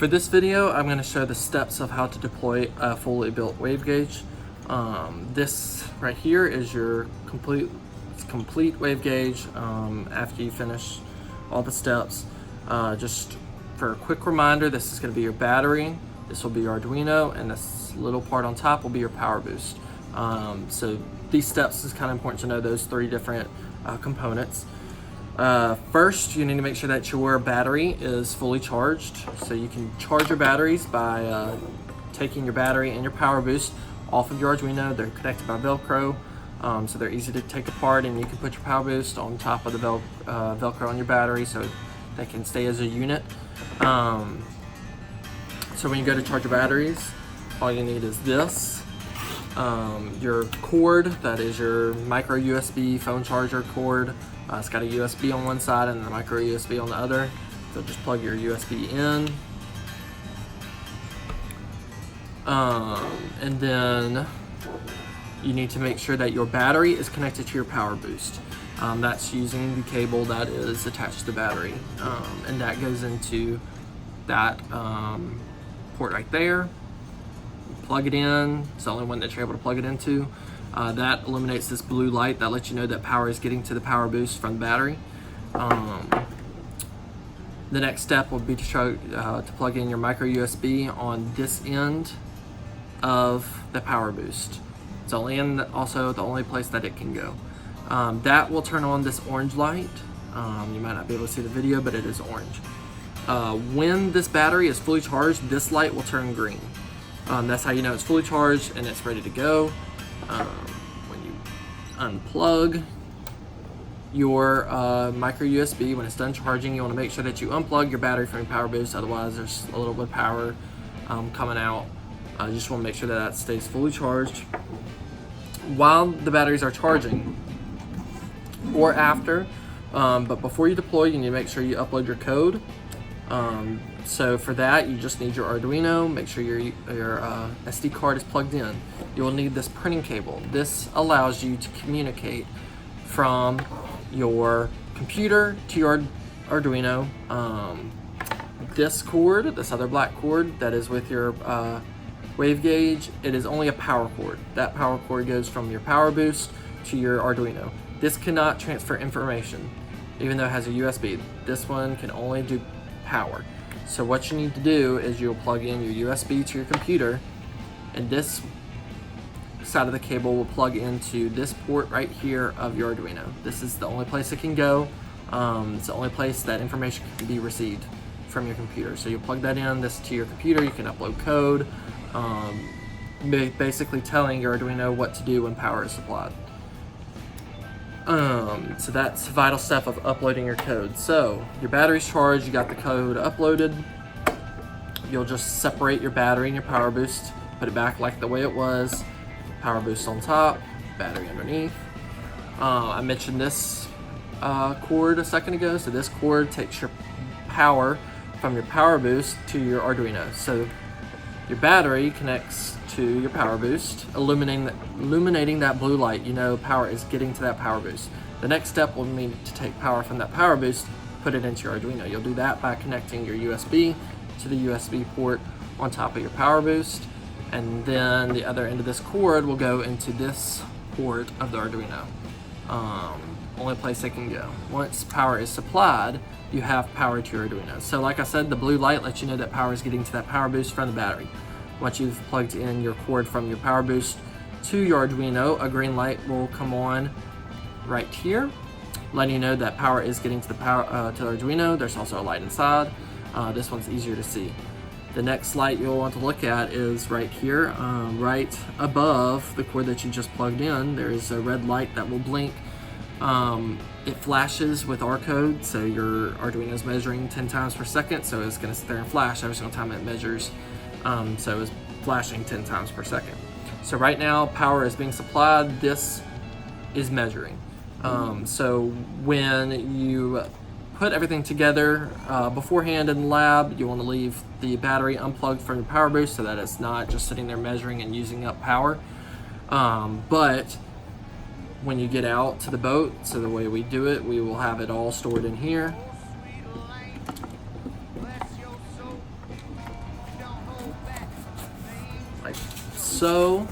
For this video, I'm going to show the steps of how to deploy a fully built waveGauge. This right here is your complete waveGauge after you finish all the steps. Just for a quick reminder, this is going to be your battery, this will be your Arduino, and this little part on top will be your power boost. So these steps is kind of important to know those three different components. First, you need to make sure that your battery is fully charged. So you can charge your batteries by taking your battery and your power boost off of your Arduino. They're connected by Velcro, so they're easy to take apart, and you can put your power boost on top of the Velcro on your battery so they can stay as a unit. So when you go to charge your batteries, all you need is this. Your cord, that is your micro USB phone charger cord. It's got a USB on one side and the micro USB on the other. So just plug your USB in. And then you need to make sure that your battery is connected to your power boost. That's using the cable that is attached to the battery. And that goes into that port right there. Plug it in. It's the only one that you're able to plug it into. That illuminates this blue light that lets you know that power is getting to the power boost from the battery. The next step will be to plug in your micro USB on this end of the power boost. It's also the only place that it can go. That will turn on this orange light. You might not be able to see the video, but it is orange. When this battery is fully charged, this light will turn green. That's how you know it's fully charged and it's ready to go. When you unplug your micro USB, when it's done charging, you want to make sure that you unplug your battery from your power boost, otherwise there's a little bit of power coming out. You just want to make sure that that stays fully charged. While the batteries are charging, or after, but before you deploy, you need to make sure you upload your code. So for that, you just need your Arduino. Make sure your SD card is plugged in. You will need this printing cable. This allows you to communicate from your computer to your Arduino. This cord, this other black cord that is with your waveGauge, it is only a power cord. That power cord goes from your power boost to your Arduino. This cannot transfer information, even though it has a USB. This one can only do power. So what you need to do is you'll plug in your USB to your computer, and this side of the cable will plug into this port right here of your Arduino. This is the only place it can go. It's the only place that information can be received from your computer. So you plug that in, this to your computer. You can upload code, basically telling your Arduino what to do when power is supplied. So that's a vital step of uploading your code. So your battery's charged, you got the code uploaded. You'll just separate your battery and your power boost, put it back like the way it was. Power boost on top, battery underneath. I mentioned this cord a second ago. So this cord takes your power from your power boost to your Arduino. So your battery connects to your power boost, illuminating that blue light. You know power is getting to that power boost. The next step will be to take power from that power boost, put it into your Arduino. You'll do that by connecting your USB to the USB port on top of your power boost, and then the other end of this cord will go into this port of the Arduino. Only place it can go. Once power is supplied, you have power to your Arduino. So like I said, the blue light lets you know that power is getting to that power boost from the battery. Once you've plugged in your cord from your power boost to your Arduino, a green light will come on right here, letting you know that power is getting to the Arduino. There's also a light inside. This one's easier to see. The next light you'll want to look at is right here, right above the cord that you just plugged in. There is a red light that will blink. It flashes with our code, so your Arduino is measuring 10 times per second, so it's going to sit there and flash every single time it measures. So it's flashing 10 times per second. So right now, power is being supplied. This is measuring. So when you put everything together beforehand in the lab, you want to leave the battery unplugged from your power boost so that it's not just sitting there measuring and using up power. But when you get out to the boat, so the way we do it, we will have it all stored in here. So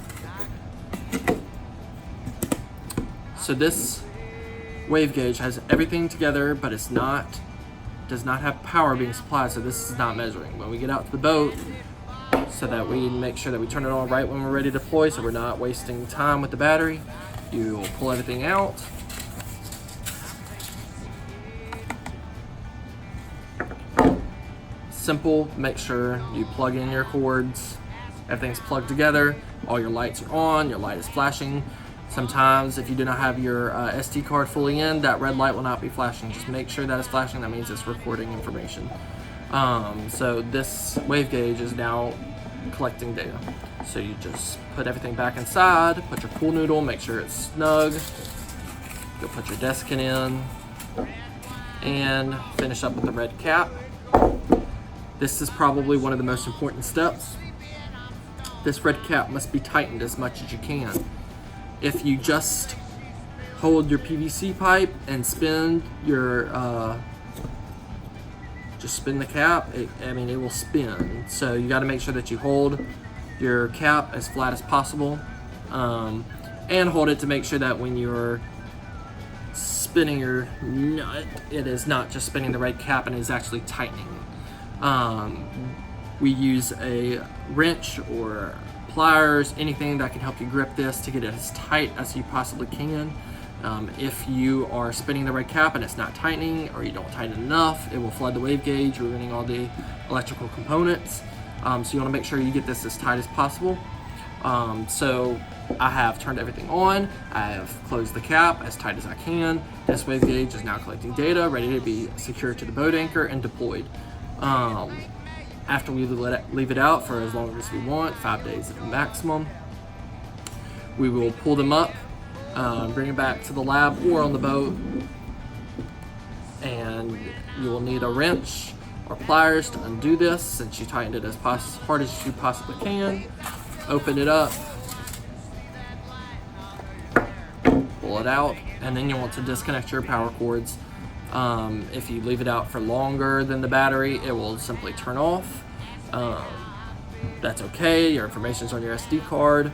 this wave gauge has everything together, but does not have power being supplied, so this is not measuring. When we get out to the boat, so that we make sure that we turn it on right when we're ready to deploy, so we're not wasting time with the battery, you will pull everything out. Simple, make sure you plug in your cords, everything's plugged together, all your lights are on, your light is flashing. Sometimes if you do not have your SD card fully in, that red light will not be flashing. Just make sure that it's flashing, that means it's recording information. So this wave gauge is now collecting data. So you just put everything back inside, put your pool noodle, make sure it's snug. You'll put your desiccant in and finish up with the red cap. This is probably one of the most important steps. This red cap must be tightened as much as you can. If you just hold your PVC pipe and spin your, just spin the cap, it will spin. So you gotta make sure that you hold your cap as flat as possible, and hold it to make sure that when you're spinning your nut, it is not just spinning the red cap and is actually tightening. We use a wrench or pliers, anything that can help you grip this to get it as tight as you possibly can. If you are spinning the red cap and it's not tightening, or you don't tighten enough, it will flood the wave gauge, ruining all the electrical components. So you want to make sure you get this as tight as possible. So I have turned everything on, I have closed the cap as tight as I can. This wave gauge is now collecting data, ready to be secured to the boat anchor and deployed. After we leave it out for as long as we want, 5 days at the maximum, we will pull them up, bring it back to the lab or on the boat, and you will need a wrench or pliers to undo this since you tightened it as hard as you possibly can. Open it up, pull it out, and then you want to disconnect your power cords. If you leave it out for longer than the battery, it will simply turn off. That's okay, your information's on your SD card.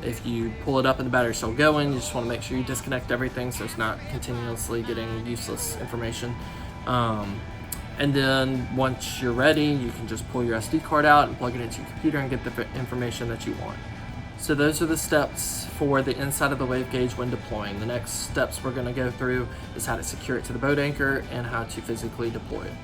If you pull it up and the battery's still going, you just want to make sure you disconnect everything so it's not continuously getting useless information. And then once you're ready, you can just pull your SD card out and plug it into your computer and get the information that you want. So those are the steps for the inside of the wave gauge when deploying. The next steps we're going to go through is how to secure it to the boat anchor and how to physically deploy it.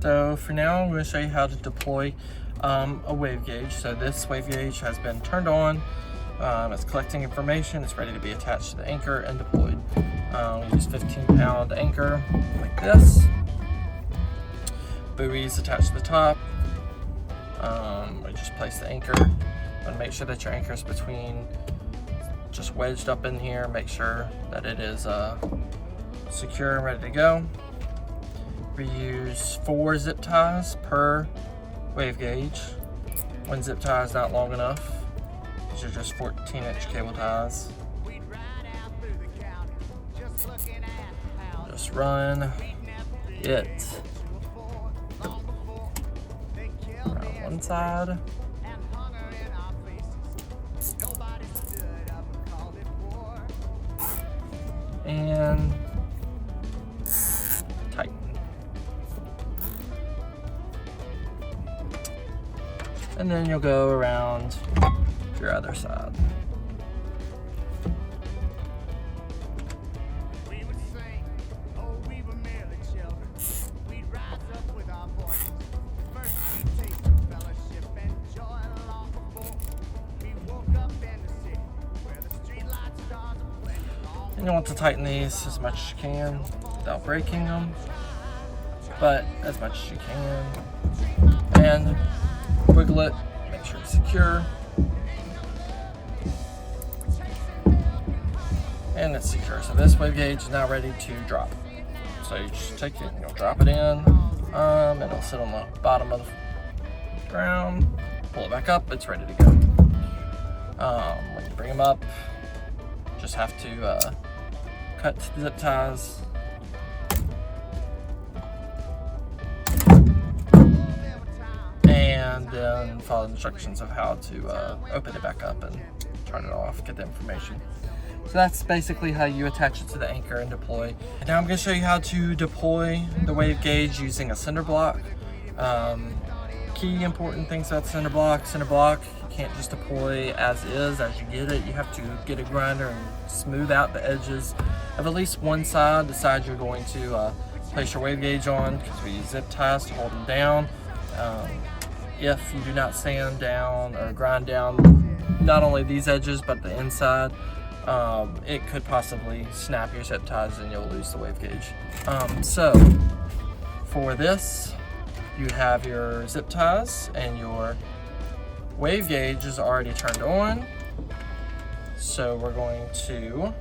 So for now, I'm going to show you how to deploy a wave gauge. So this wave gauge has been turned on, it's collecting information, it's ready to be attached to the anchor and deployed. We use 15-pound anchor like this. Buoys attached to the top. We just place the anchor and make sure that your anchor is between, just wedged up in here. Make sure that it is secure and ready to go. We use 4 zip ties per wave gauge. One zip tie is not long enough. These are just 14-inch cable ties. Just run it around one side. And tighten. And then you'll go around your other side. And you want to tighten these as much as you can without breaking them, but as much as you can. And wiggle it, make sure it's secure. And it's secure. So this wave gauge is now ready to drop. So you just take it, you'll drop it in, and it'll sit on the bottom of the ground. Pull it back up, it's ready to go. When you bring them up, just have to cut the zip ties. then follow the instructions of how to open it back up and turn it off, get the information. So that's basically how you attach it to the anchor and deploy. And now I'm going to show you how to deploy the wave gauge using a cinder block. Key important things about cinder block. Cinder block, you can't just deploy as is, as you get it. You have to get a grinder and smooth out the edges of at least one side, the side you're going to place your wave gauge on, because we use zip ties to hold them down. If you do not sand down or grind down not only these edges but the inside, it could possibly snap your zip ties and you'll lose the wave gauge. So for this, you have your zip ties and your wave gauge is already turned on. So we're going to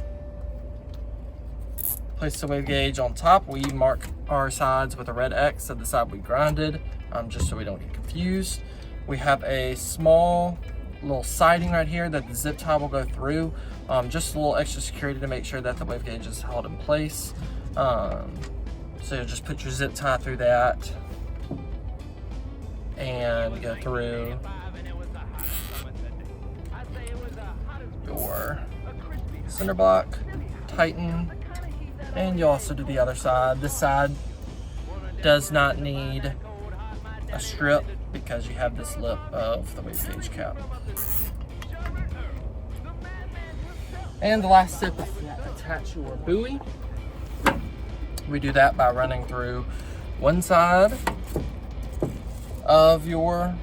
place the wave gauge on top. We mark our sides with a red X of the side we grinded, just so we don't get confused. We have a small little siding right here that the zip tie will go through. Just a little extra security to make sure that the wave gauge is held in place. So you'll just put your zip tie through that and go through your cinder block, tighten, and you also do the other side. This side does not need a strip because you have this lip of the wave gauge cap. And the last step is to attach your buoy. We do that by running through one side of your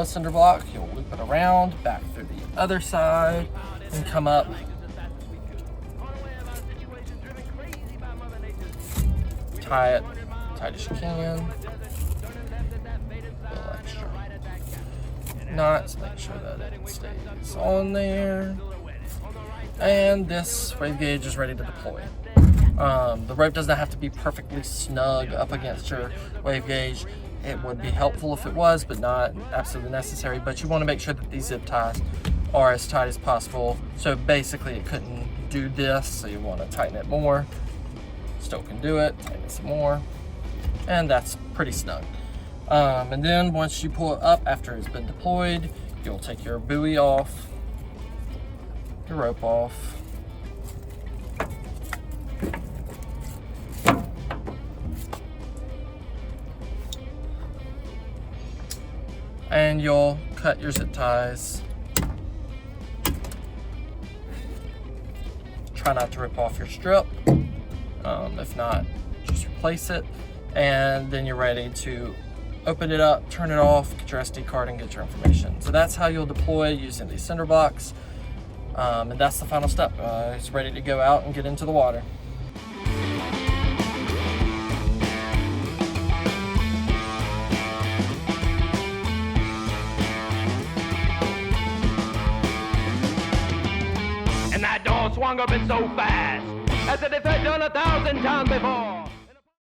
cinder block. You'll loop it around, back through the other side, and come up. Tie it tight as you can. A little extra knots, make sure that it stays on there. And this wave gauge is ready to deploy. The rope does not have to be perfectly snug up against your wave gauge. It would be helpful if it was, but not absolutely necessary. But you want to make sure that these zip ties are as tight as possible. So basically it couldn't do this, so you want to tighten it more. Still can do it, tighten it some more. And that's pretty snug. And then once you pull it up after it's been deployed, you'll take your buoy off, your rope off, and you'll cut your zip ties. Try not to rip off your strip. If not, just replace it. And then you're ready to open it up, turn it off, get your SD card, and get your information. So that's how you'll deploy using these cinder blocks. And that's the final step. It's ready to go out and get into the water. And that door swung open so fast as if it had done 1,000 times before.